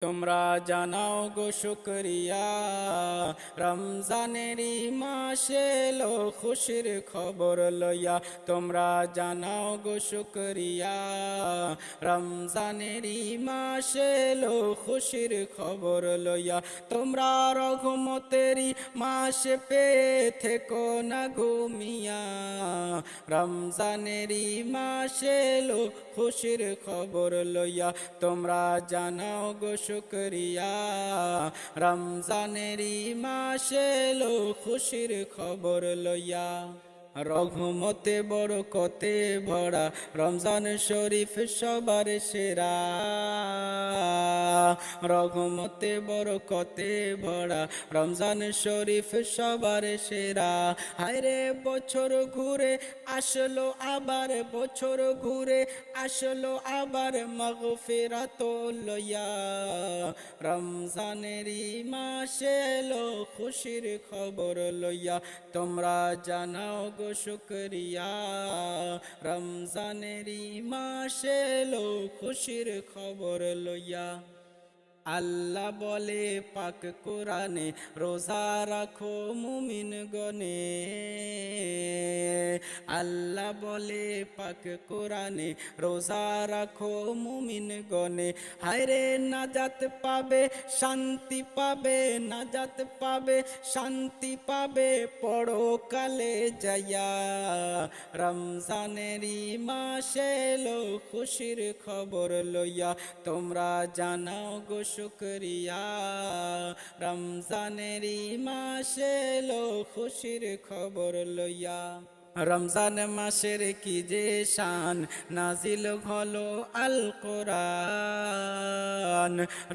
তোমরা জানাও গো শুকরিয়া, রমজানেরই মাসে এলো খুশির খবর লইয়া। তোমরা জানাও গো শুকরিয়া, রমজানেরই মাসে এলো খুশির খবর লইয়া। তোমরা রহমতেরই মাসে পেয়ে থেকো না ঘুমিয়া, রমজানেরই মাসে এলো খুশির খবর লইয়া। তোমরা জানাও গো শুকরিয়া, রমজানেরই মাসে এলো খুশির খবর লইয়া। রহমতে বরকতে ভরা রমজান শরীফ সবার সেরা, রহমতে বরকতে ভরা রমজান শরীফ সবার সেরা। হায়রে বছর ঘুরে আসলো আবার, বছর ঘুরে আসলো আবার মাগফিরাত লইয়া। রমজানেরই মাসে এলো খুশির খবর লইয়া। তোমরা জানাও গো শুকরিয়া, রমজানেরই মাসে এলো খুশির খবর লইয়া। আল্লাহ বলে পাক কোরআনে, রোজা রাখো মুমিন গনে। আল্লাহ বলে পাক কোরআনে, রোজা রাখো মুমিন গনে। হায়রে নাজাত পাবে শান্তি পাবে, নাজাত পাবে শান্তি পাবে পরকালে যাইয়া। রমজানেরই মাসে এলো খুশির খবর লইয়া। তোমরা জানাও গো শুকরিয়া, রমজানেরই মাসে এলো খুশির খবর লইয়া। রমজান মাসের কি যে শান, নাজিল হলো আল কোরআন।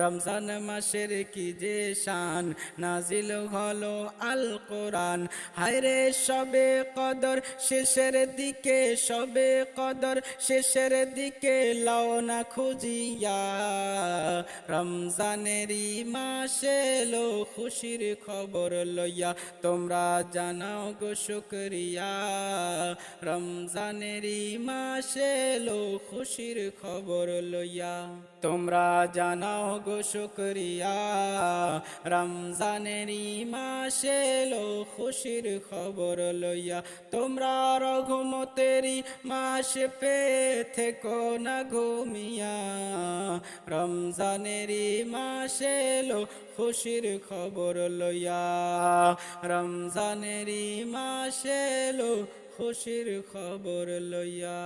রমজান মাসের কি যে শান, নাজিল হলো আল কোরআন। হায়রে সবে কদর শেষের দিকে, সবে কদর শেষের দিকে লাও না খুঁজিয়া। রমজানেরই মাসে এলো খুশির খবর লইয়া। তোমরা জানাও গো শুকরিয়া, রমজানেরই মাসে এলো খুশির খবর লইয়া। তোমরা জানাও গো শুকরিয়া, রমজানেরই মাসে এলো খুশির খবর লইয়া। তোমরা রহমতেরই মাসে পেয়ে থেকো না ঘুমিয়া, রমজানেরই মাসে এলো খুশির খবর লইয়া। রমজানেরই মাসে এলো খুশির খবর লইয়া।